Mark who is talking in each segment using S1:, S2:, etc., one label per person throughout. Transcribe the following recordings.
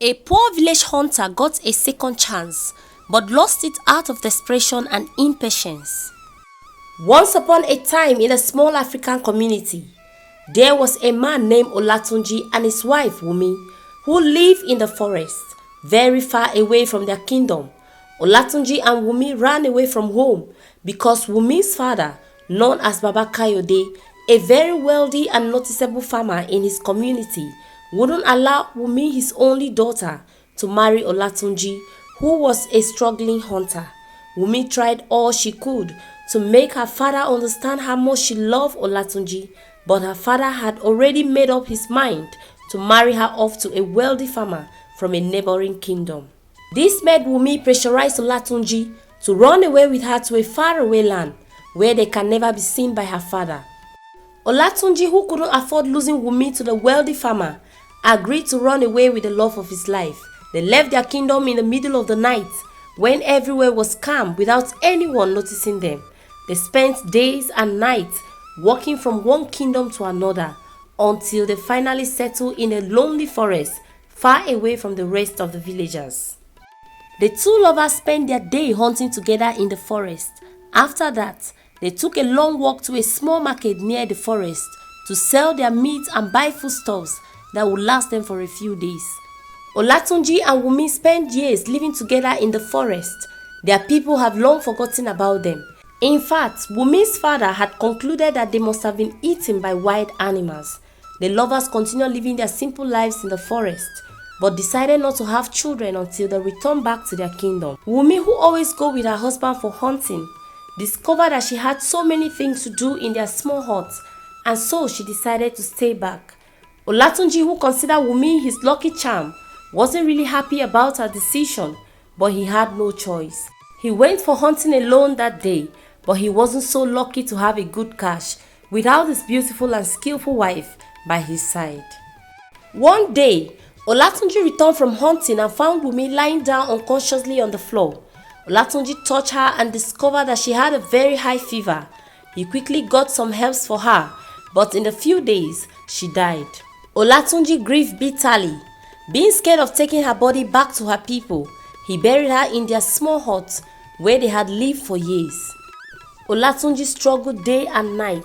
S1: A poor village hunter got a second chance but lost it out of desperation and impatience. Once upon a time in a small African community, there was a man named Olatunji and his wife Wumi who lived in the forest, very far away from their kingdom. Olatunji and Wumi ran away from home because Wumi's father, known as Baba Kayode, a very wealthy and noticeable farmer in his community, wouldn't allow Wumi, his only daughter, to marry Olatunji, who was a struggling hunter. Wumi tried all she could to make her father understand how much she loved Olatunji, but her father had already made up his mind to marry her off to a wealthy farmer from a neighboring kingdom. This made Wumi pressurize Olatunji to run away with her to a faraway land where they can never be seen by her father. Olatunji, who couldn't afford losing Wumi to the wealthy farmer, agreed to run away with the love of his life. They left their kingdom in the middle of the night when everywhere was calm without anyone noticing them. They spent days and nights walking from one kingdom to another until they finally settled in a lonely forest far away from the rest of the villagers. The two lovers spent their day hunting together in the forest. After that, they took a long walk to a small market near the forest to sell their meat and buy foodstuffs that would last them for a few days. Olatunji and Wumi spent years living together in the forest. Their people have long forgotten about them. In fact, Wumi's father had concluded that they must have been eaten by wild animals. The lovers continued living their simple lives in the forest, but decided not to have children until they returned back to their kingdom. Wumi, who always go with her husband for hunting, discovered that she had so many things to do in their small hut, and so she decided to stay back. Olatunji, who considered Wumi his lucky charm, wasn't really happy about her decision, but he had no choice. He went for hunting alone that day, but he wasn't so lucky to have a good catch without his beautiful and skillful wife by his side. One day, Olatunji returned from hunting and found Wumi lying down unconsciously on the floor. Olatunji touched her and discovered that she had a very high fever. He quickly got some herbs for her, but in a few days, she died. Olatunji grieved bitterly. Being scared of taking her body back to her people, he buried her in their small hut where they had lived for years. Olatunji struggled day and night,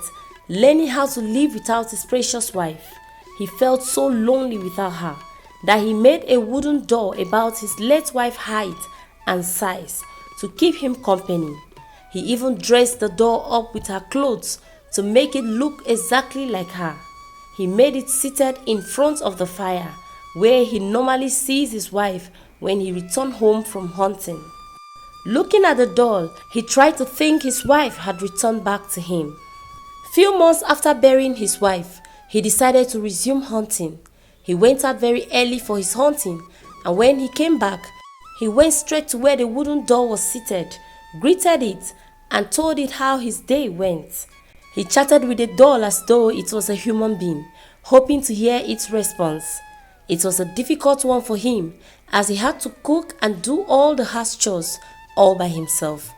S1: learning how to live without his precious wife. He felt so lonely without her that he made a wooden door about his late wife's height and size to keep him company. He even dressed the door up with her clothes to make it look exactly like her. He made it seated in front of the fire, where he normally sees his wife when he returned home from hunting. Looking at the doll, he tried to think his wife had returned back to him. Few months after burying his wife, he decided to resume hunting. He went out very early for his hunting, and when he came back, he went straight to where the wooden doll was seated, greeted it, and told it how his day went. He chatted with the doll as though it was a human being, hoping to hear its response. It was a difficult one for him, as he had to cook and do all the house chores all by himself.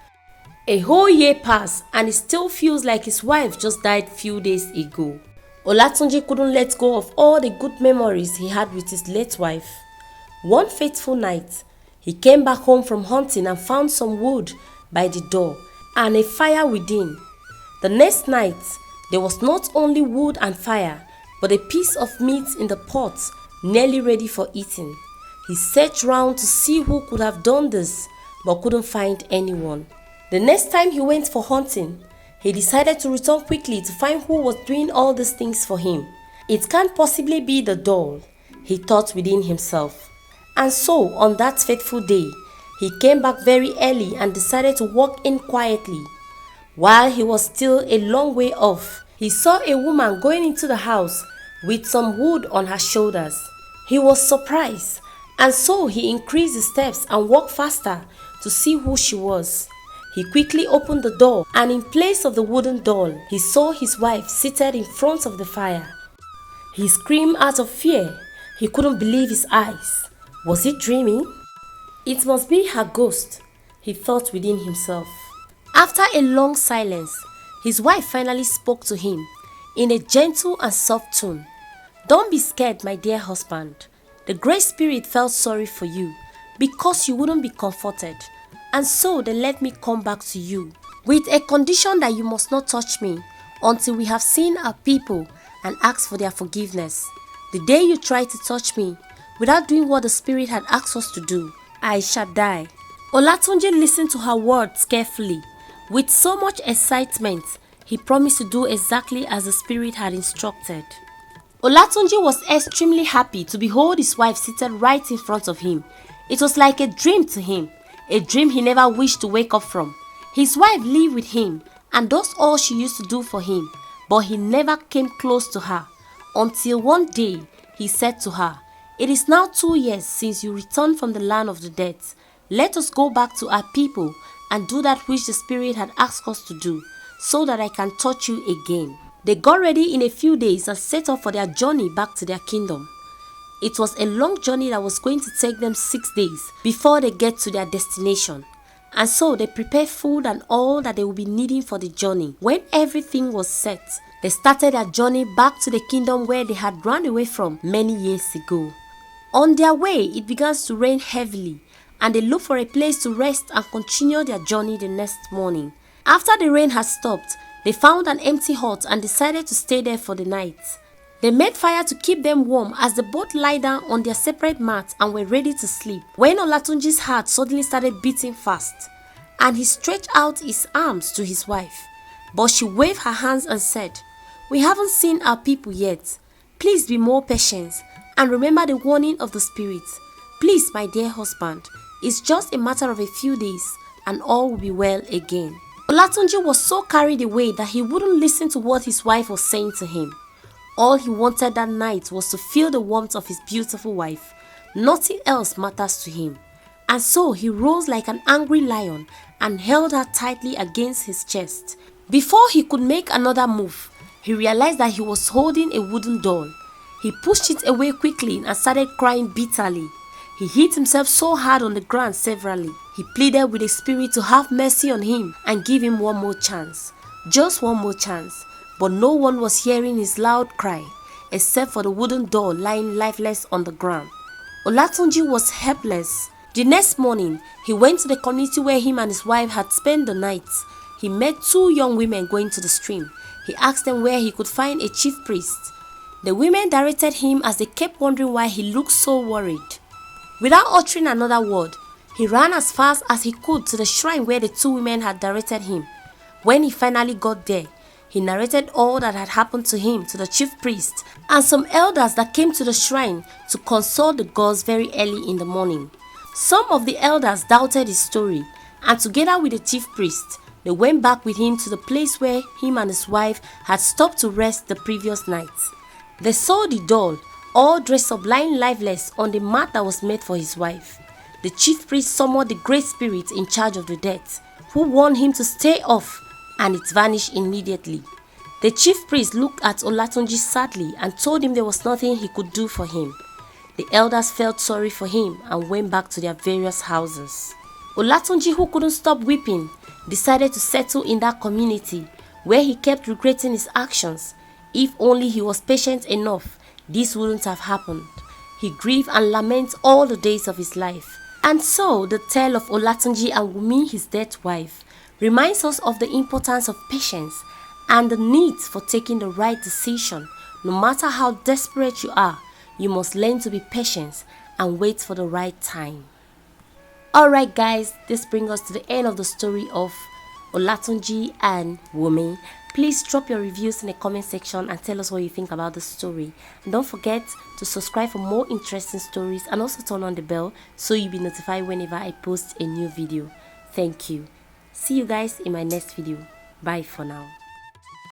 S1: A whole year passed and it still feels like his wife just died few days ago. Olatunji couldn't let go of all the good memories he had with his late wife. One fateful night, he came back home from hunting and found some wood by the door and a fire within. The next night, there was not only wood and fire, but a piece of meat in the pot, nearly ready for eating. He searched round to see who could have done this, but couldn't find anyone. The next time he went for hunting, he decided to return quickly to find who was doing all these things for him. It can't possibly be the doll, he thought within himself. And so, on that fateful day, he came back very early and decided to walk in quietly. While he was still a long way off, he saw a woman going into the house with some wood on her shoulders. He was surprised, and so he increased his steps and walked faster to see who she was. He quickly opened the door, and in place of the wooden doll, he saw his wife seated in front of the fire. He screamed out of fear. He couldn't believe his eyes. Was he dreaming? It must be her ghost, he thought within himself. After a long silence, his wife finally spoke to him in a gentle and soft tone. "Don't be scared, my dear husband. The Great Spirit felt sorry for you because you wouldn't be comforted, and so they let me come back to you with a condition that you must not touch me until we have seen our people and asked for their forgiveness. The day you try to touch me without doing what the Spirit had asked us to do, I shall die." Olatunji listened to her words carefully. With so much excitement, he promised to do exactly as the Spirit had instructed. Olatunji was extremely happy to behold his wife seated right in front of him. It was like a dream to him, a dream he never wished to wake up from. His wife lived with him and does all she used to do for him, but he never came close to her until one day he said to her, "It is now 2 years since you returned from the land of the dead. Let us go back to our people and do that which the Spirit had asked us to do, so that I can touch you again." They got ready in a few days and set off for their journey back to their kingdom. It was a long journey that was going to take them 6 days before they get to their destination. And so they prepared food and all that they would be needing for the journey. When everything was set, they started their journey back to the kingdom where they had run away from many years ago. On their way, it began to rain heavily, and they looked for a place to rest and continue their journey the next morning. After the rain had stopped, they found an empty hut and decided to stay there for the night. They made fire to keep them warm as they both lie down on their separate mats and were ready to sleep, when Olatunji's heart suddenly started beating fast, and he stretched out his arms to his wife. But she waved her hands and said, "We haven't seen our people yet. Please be more patient and remember the warning of the Spirit. Please, my dear husband, it's just a matter of a few days and all will be well again." Olatunji was so carried away that he wouldn't listen to what his wife was saying to him. All he wanted that night was to feel the warmth of his beautiful wife. Nothing else matters to him. And so he rose like an angry lion and held her tightly against his chest. Before he could make another move, he realized that he was holding a wooden doll. He pushed it away quickly and started crying bitterly. He hit himself so hard on the ground severally. He pleaded with the Spirit to have mercy on him and give him one more chance. Just one more chance. But no one was hearing his loud cry, except for the wooden doll lying lifeless on the ground. Olatunji was helpless. The next morning, he went to the community where him and his wife had spent the night. He met 2 young women going to the stream. He asked them where he could find a chief priest. The women directed him as they kept wondering why he looked so worried. Without uttering another word, he ran as fast as he could to the shrine where the 2 women had directed him. When he finally got there, he narrated all that had happened to him to the chief priest and some elders that came to the shrine to consult the gods very early in the morning. Some of the elders doubted his story, and together with the chief priest, they went back with him to the place where him and his wife had stopped to rest the previous night. They saw the doll, all dressed up lying lifeless on the mat that was made for his wife. The chief priest summoned the Great Spirit in charge of the dead, who warned him to stay off, and it vanished immediately. The chief priest looked at Olatunji sadly and told him there was nothing he could do for him. The elders felt sorry for him and went back to their various houses. Olatunji, who couldn't stop weeping, decided to settle in that community, where he kept regretting his actions. If only he was patient enough, this wouldn't have happened. He grieved and lamented all the days of his life. And so the tale of Olatunji and Wumi, his dead wife, reminds us of the importance of patience and the need for taking the right decision. No matter how desperate you are, you must learn to be patient and wait for the right time. Alright guys, this brings us to the end of the story of Olatunji and Wumi. Please drop your reviews in the comment section and tell us what you think about the story. And don't forget to subscribe for more interesting stories and also turn on the bell so you'll be notified whenever I post a new video. Thank you. See you guys in my next video. Bye for now.